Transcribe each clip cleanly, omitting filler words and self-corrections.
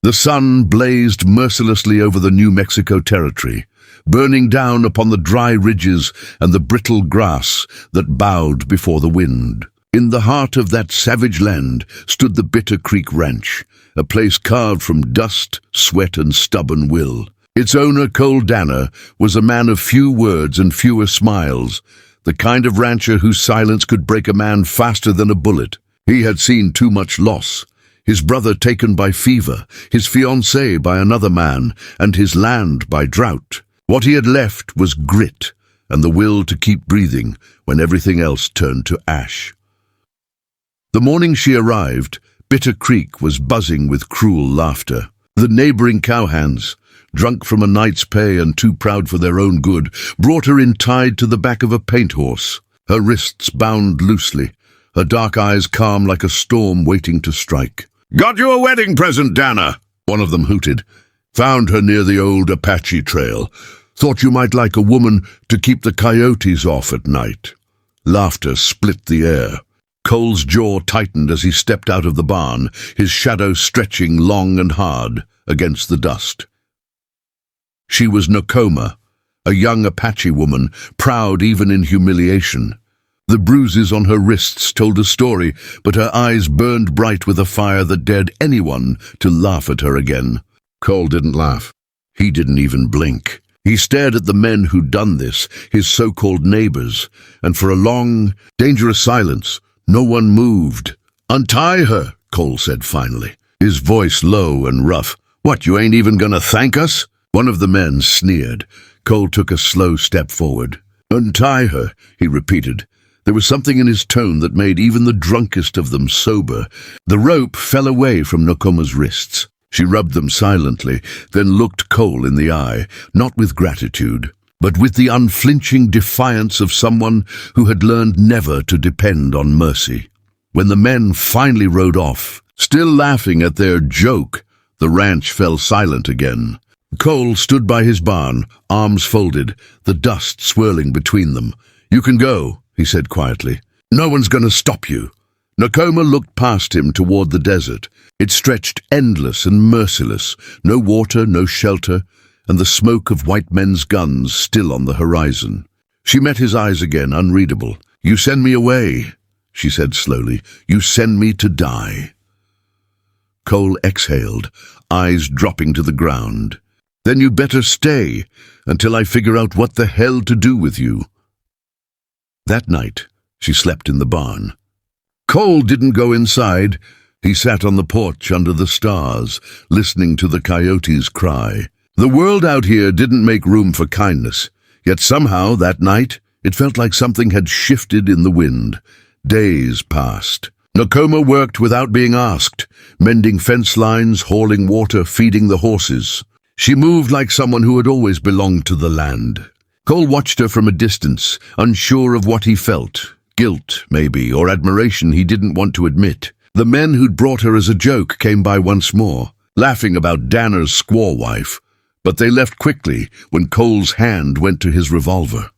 The sun blazed mercilessly over the New Mexico territory, burning down upon the dry ridges and the brittle grass that bowed before the wind. In the heart of that savage land stood the Bitter Creek Ranch, a place carved from dust, sweat, and stubborn will. Its owner, Cole Danner, was a man of few words and fewer smiles, the kind of rancher whose silence could break a man faster than a bullet. He had seen too much loss. His brother taken by fever, his fiancée by another man, and his land by drought. What he had left was grit and the will to keep breathing when everything else turned to ash. The morning she arrived, Bitter Creek was buzzing with cruel laughter. The neighboring cowhands, drunk from a night's pay and too proud for their own good, brought her in tied to the back of a paint horse, her wrists bound loosely, her dark eyes calm like a storm waiting to strike. "Got you a wedding present, Danner," one of them hooted. "Found her near the old Apache trail. Thought you might like a woman to keep the coyotes off at night." Laughter split the air. Cole's jaw tightened as he stepped out of the barn, his shadow stretching long and hard against the dust. She was Nakoma, a young Apache woman, proud even in humiliation. The bruises on her wrists told a story, but her eyes burned bright with a fire that dared anyone to laugh at her again. Cole didn't laugh. He didn't even blink. He stared at the men who'd done this, his so-called neighbors, and for a long, dangerous silence, no one moved. "Untie her," Cole said finally, his voice low and rough. "What, you ain't even gonna thank us?" One of the men sneered. Cole took a slow step forward. "Untie her," he repeated. There was something in his tone that made even the drunkest of them sober. The rope fell away from Nakoma's wrists. She rubbed them silently, then looked Cole in the eye, not with gratitude, but with the unflinching defiance of someone who had learned never to depend on mercy. When the men finally rode off, still laughing at their joke, the ranch fell silent again. Cole stood by his barn, arms folded, the dust swirling between them. "You can go," he said quietly. "No one's going to stop you." Nakoma looked past him toward the desert. It stretched endless and merciless, no water, no shelter, and the smoke of white men's guns still on the horizon. She met his eyes again, unreadable. "You send me away," she said slowly. "You send me to die." Cole exhaled, eyes dropping to the ground. "Then you better stay until I figure out what the hell to do with you." That night, she slept in the barn. Cole didn't go inside. He sat on the porch under the stars, listening to the coyotes cry. The world out here didn't make room for kindness, yet somehow that night it felt like something had shifted in the wind. Days passed. Nakoma worked without being asked, mending fence lines, hauling water, feeding the horses. She moved like someone who had always belonged to the land. Cole watched her from a distance, unsure of what he felt. Guilt, maybe, or admiration he didn't want to admit. The men who'd brought her as a joke came by once more, laughing about Danner's squaw wife, but they left quickly when Cole's hand went to his revolver.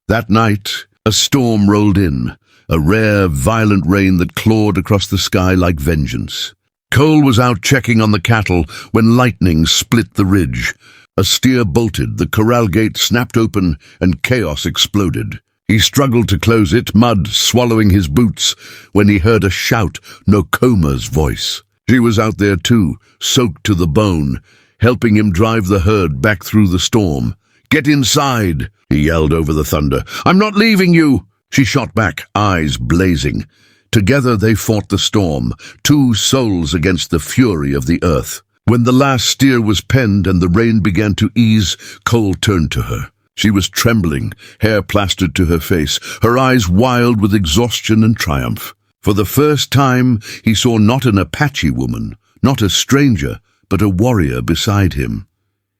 That night, a storm rolled in, a rare, violent rain that clawed across the sky like vengeance. Cole was out checking on the cattle when lightning split the ridge. A steer bolted, the corral gate snapped open, and chaos exploded. He struggled to close it, mud swallowing his boots, when he heard a shout, Nakoma's voice. She was out there too, soaked to the bone, helping him drive the herd back through the storm. "Get inside," he yelled over the thunder. "I'm not leaving you." She shot back, eyes blazing. Together they fought the storm, two souls against the fury of the earth. When the last steer was penned and the rain began to ease, Cole turned to her. She was trembling, hair plastered to her face, her eyes wild with exhaustion and triumph. For the first time, he saw not an Apache woman, not a stranger, but a warrior beside him.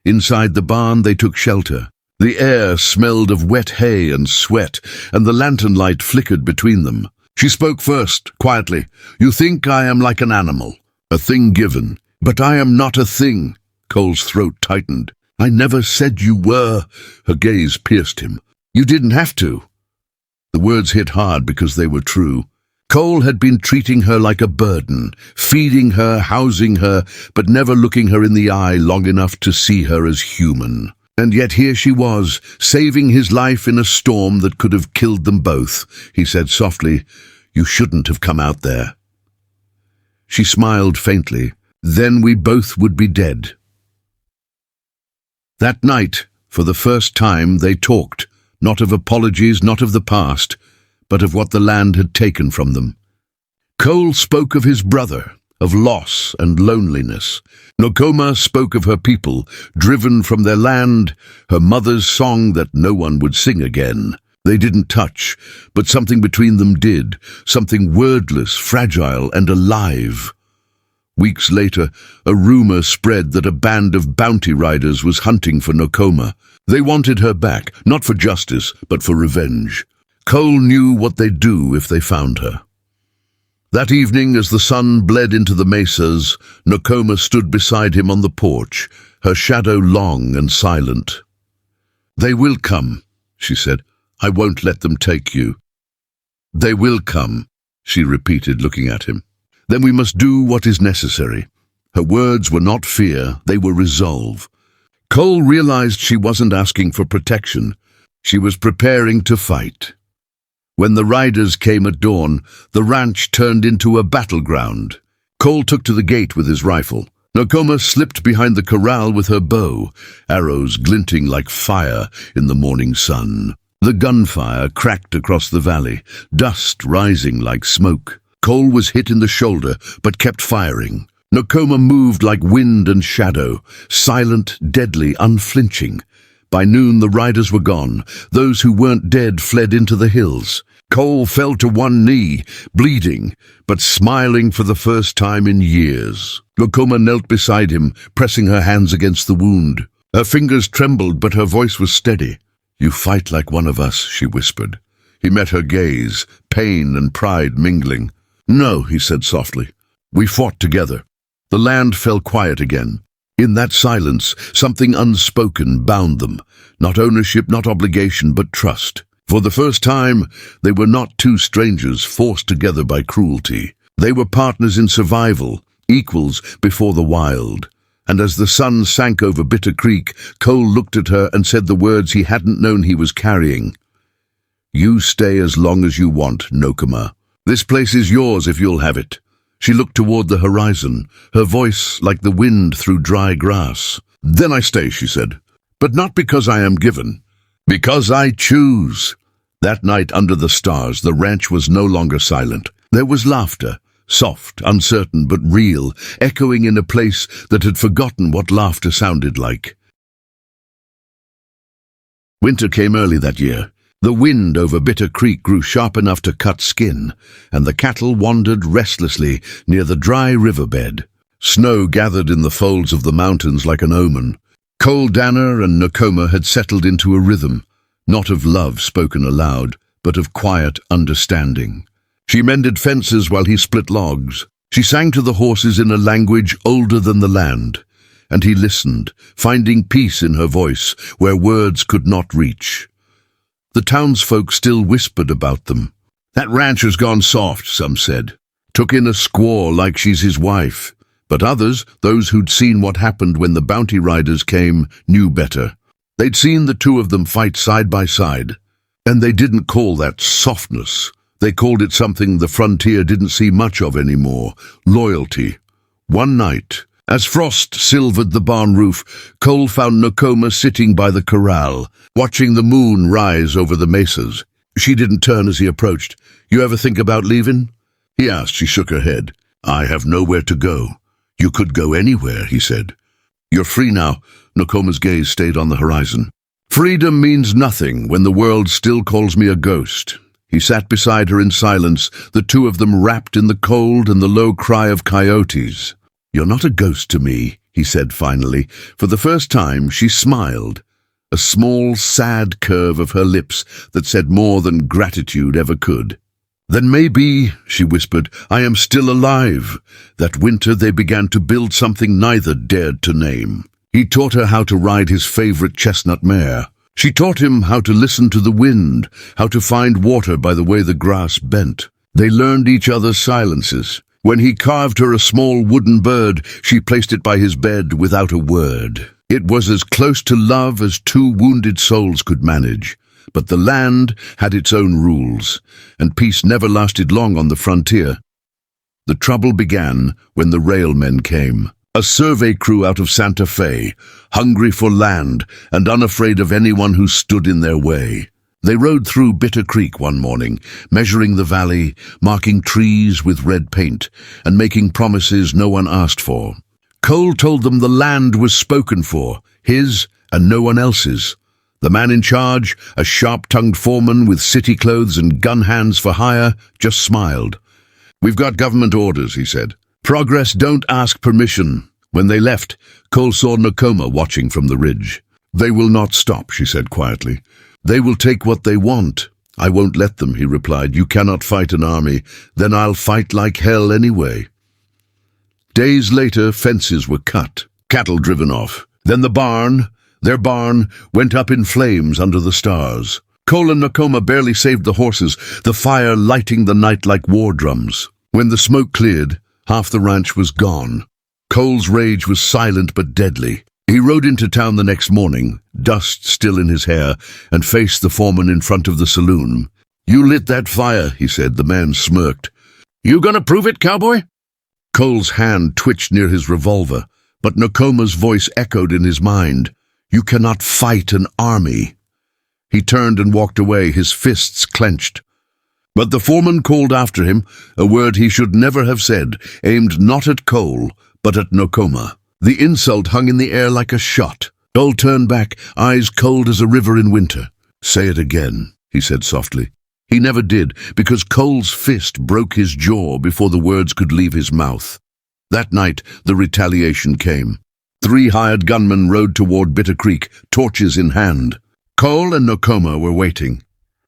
Inside the barn, they took shelter. The air smelled of wet hay and sweat, and the lantern light flickered between them. She spoke first, quietly. "You think I am like an animal, a thing given, but I am not a thing." Cole's throat tightened. "I never said you were." Her gaze pierced him. "You didn't have to." The words hit hard because they were true. Cole had been treating her like a burden, feeding her, housing her, but never looking her in the eye long enough to see her as human. And yet here she was, saving his life in a storm that could have killed them both. He said softly, "You shouldn't have come out there." She smiled faintly. Then we both would be dead. That night, for the first time, they talked, not of apologies, not of the past, but of what the land had taken from them. Cole spoke of his brother, of loss and loneliness. Nokoma spoke of her people, driven from their land, her mother's song that no one would sing again. They didn't touch, but something between them did, something wordless, fragile, and alive. Weeks later, a rumor spread that a band of bounty riders was hunting for Nokoma. They wanted her back, not for justice, but for revenge. Cole knew what they'd do if they found her. That evening, as the sun bled into the mesas, Nokoma stood beside him on the porch, her shadow long and silent. "They will come," she said. "I won't let them take you." "They will come," she repeated, looking at him. "Then we must do what is necessary." Her words were not fear, they were resolve. Cole realized she wasn't asking for protection. She was preparing to fight. When the riders came at dawn, the ranch turned into a battleground. Cole took to the gate with his rifle. Nokoma slipped behind the corral with her bow, arrows glinting like fire in the morning sun. The gunfire cracked across the valley, dust rising like smoke. Cole was hit in the shoulder, but kept firing. Nokoma moved like wind and shadow, silent, deadly, unflinching. By noon the riders were gone. Those who weren't dead fled into the hills. Cole fell to one knee, bleeding, but smiling for the first time in years. Nokoma knelt beside him, pressing her hands against the wound. Her fingers trembled, but her voice was steady. "You fight like one of us," she whispered. He met her gaze, pain and pride mingling. "No," he said softly. "We fought together." The land fell quiet again. In that silence, something unspoken bound them. Not ownership, not obligation, but trust. For the first time, they were not two strangers forced together by cruelty. They were partners in survival, equals before the wild. And as the sun sank over Bitter Creek, Cole looked at her and said the words he hadn't known he was carrying. "You stay as long as you want, Nokoma. This place is yours if you'll have it." She looked toward the horizon, her voice like the wind through dry grass. "Then I stay," she said. "But not because I am given. Because I choose." That night under the stars, the ranch was no longer silent. There was laughter, soft, uncertain, but real, echoing in a place that had forgotten what laughter sounded like. Winter came early that year. The wind over Bitter Creek grew sharp enough to cut skin, and the cattle wandered restlessly near the dry riverbed. Snow gathered in the folds of the mountains like an omen. Cole Danner and Nokoma had settled into a rhythm, not of love spoken aloud, but of quiet understanding. She mended fences while he split logs. She sang to the horses in a language older than the land, and he listened, finding peace in her voice where words could not reach. The townsfolk still whispered about them. "That rancher's gone soft," some said. "Took in a squaw like she's his wife." But others, those who'd seen what happened when the bounty riders came, knew better. They'd seen the two of them fight side by side, and they didn't call that softness. They called it something the frontier didn't see much of anymore: loyalty. One night, as frost silvered the barn roof, Cole found Nokoma sitting by the corral, watching the moon rise over the mesas. She didn't turn as he approached. "You ever think about leaving?" he asked. She shook her head. "I have nowhere to go." "You could go anywhere," he said. "You're free now." Nokoma's gaze stayed on the horizon. "Freedom means nothing when the world still calls me a ghost." He sat beside her in silence, the two of them wrapped in the cold and the low cry of coyotes. "You're not a ghost to me," he said finally. For the first time, she smiled, a small, sad curve of her lips that said more than gratitude ever could. "Then maybe," she whispered, "I am still alive." That winter they began to build something neither dared to name. He taught her how to ride his favorite chestnut mare. She taught him how to listen to the wind, how to find water by the way the grass bent. They learned each other's silences. When he carved her a small wooden bird, she placed it by his bed without a word. It was as close to love as two wounded souls could manage. But the land had its own rules, and peace never lasted long on the frontier. The trouble began when the railmen came. A survey crew out of Santa Fe, hungry for land and unafraid of anyone who stood in their way. They rode through Bitter Creek one morning, measuring the valley, marking trees with red paint, and making promises no one asked for. Cole told them the land was spoken for, his and no one else's. The man in charge, a sharp-tongued foreman with city clothes and gun hands for hire, just smiled. "We've got government orders," he said. "Progress don't ask permission." When they left, Cole saw Nakoma watching from the ridge. "They will not stop," she said quietly. "They will take what they want." "I won't let them," he replied. "You cannot fight an army. Then I'll fight like hell anyway." Days later, fences were cut, cattle driven off. Then their barn, went up in flames under the stars. Cole and Nakoma barely saved the horses, the fire lighting the night like war drums. When the smoke cleared, half the ranch was gone. Cole's rage was silent but deadly. He rode into town the next morning, dust still in his hair, and faced the foreman in front of the saloon. "You lit that fire," he said. The man smirked. "You gonna prove it, Cowboy?" Cole's hand twitched near his revolver, but Nakoma's voice echoed in his mind. "You cannot fight an army." He turned and walked away, his fists clenched. But the foreman called after him, a word he should never have said, aimed not at Cole, but at Nakoma. The insult hung in the air like a shot. Cole turned back, eyes cold as a river in winter. "Say it again," he said softly. He never did, because Cole's fist broke his jaw before the words could leave his mouth. That night, the retaliation came. 3 hired gunmen rode toward Bitter Creek, torches in hand. Cole and Nakoma were waiting.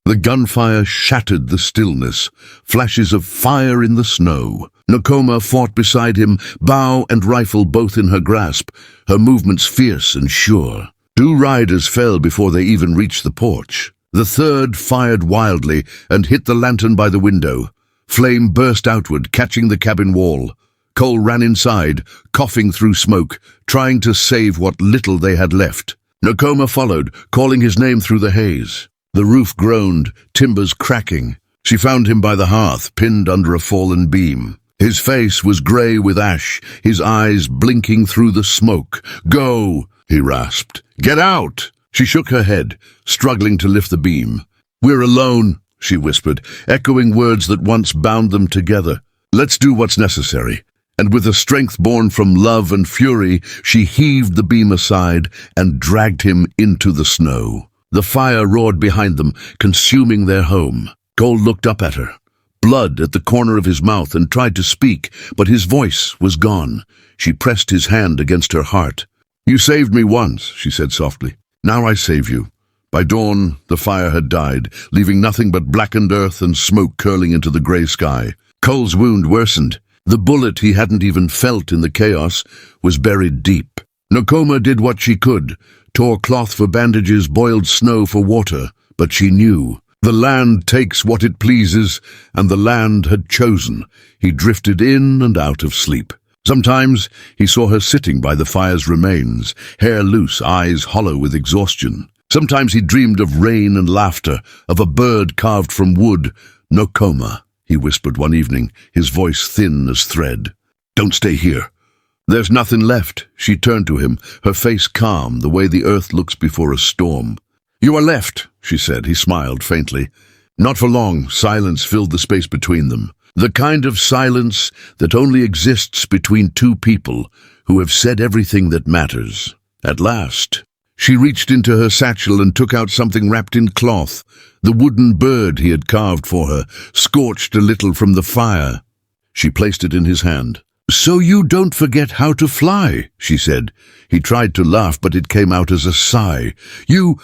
The gunfire shattered the stillness, flashes of fire in the snow. Nakoma fought beside him, bow and rifle both in her grasp, her movements fierce and sure. 2 riders fell before they even reached the porch. The third fired wildly and hit the lantern by the window. Flame burst outward, catching the cabin wall. Cole ran inside, coughing through smoke, trying to save what little they had left. Nakoma followed, calling his name through the haze. The roof groaned, timbers cracking. She found him by the hearth, pinned under a fallen beam. His face was grey with ash, his eyes blinking through the smoke. "Go!" he rasped. "Get out!" She shook her head, struggling to lift the beam. "We're alone," she whispered, echoing words that once bound them together. "Let's do what's necessary." And with a strength born from love and fury, she heaved the beam aside and dragged him into the snow. The fire roared behind them, consuming their home. Cole looked up at her, blood at the corner of his mouth, and tried to speak, but his voice was gone. She pressed his hand against her heart. "You saved me once," she said softly. "Now I save you." By dawn, the fire had died, leaving nothing but blackened earth and smoke curling into the grey sky. Cole's wound worsened. The bullet he hadn't even felt in the chaos was buried deep. Nakoma did what she could, tore cloth for bandages, boiled snow for water, but she knew. The land takes what it pleases, and the land had chosen. He drifted in and out of sleep. Sometimes he saw her sitting by the fire's remains, hair loose, eyes hollow with exhaustion. Sometimes he dreamed of rain and laughter, of a bird carved from wood. "Nakoma," he whispered one evening, his voice thin as thread. "Don't stay here. There's nothing left." She turned to him, her face calm, the way the earth looks before a storm. "You are left," she said. He smiled faintly. Not for long, silence filled the space between them. The kind of silence that only exists between two people who have said everything that matters. At last, she reached into her satchel and took out something wrapped in cloth, the wooden bird he had carved for her, scorched a little from the fire. She placed it in his hand. "So you don't forget how to fly," she said. He tried to laugh, but it came out as a sigh. You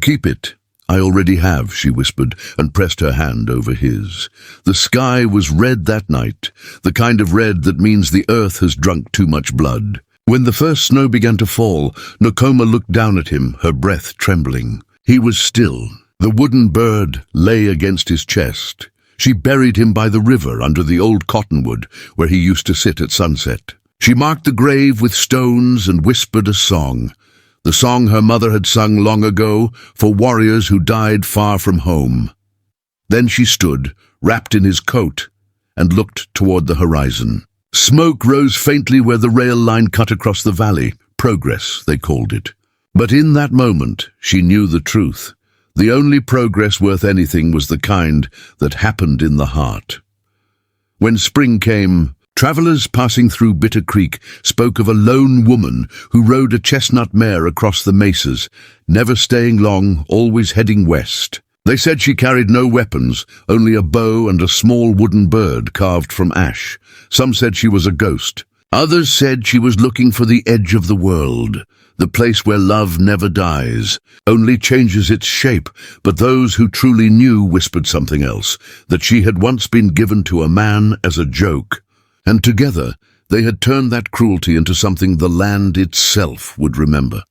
keep it." "I already have," she whispered, and pressed her hand over his. The sky was red that night, the kind of red that means the earth has drunk too much blood. When the first snow began to fall, Nakoma looked down at him, her breath trembling. He was still. The wooden bird lay against his chest. She buried him by the river under the old cottonwood where he used to sit at sunset. She marked the grave with stones and whispered a song, the song her mother had sung long ago for warriors who died far from home. Then she stood, wrapped in his coat, and looked toward the horizon. Smoke rose faintly where the rail line cut across the valley. Progress, they called it. But in that moment, she knew the truth. The only progress worth anything was the kind that happened in the heart. When spring came, travelers passing through Bitter Creek spoke of a lone woman who rode a chestnut mare across the mesas, never staying long, always heading west. They said she carried no weapons, only a bow and a small wooden bird carved from ash. Some said she was a ghost. Others said she was looking for the edge of the world, the place where love never dies, only changes its shape. But those who truly knew whispered something else, that she had once been given to a man as a joke. And together, they had turned that cruelty into something the land itself would remember.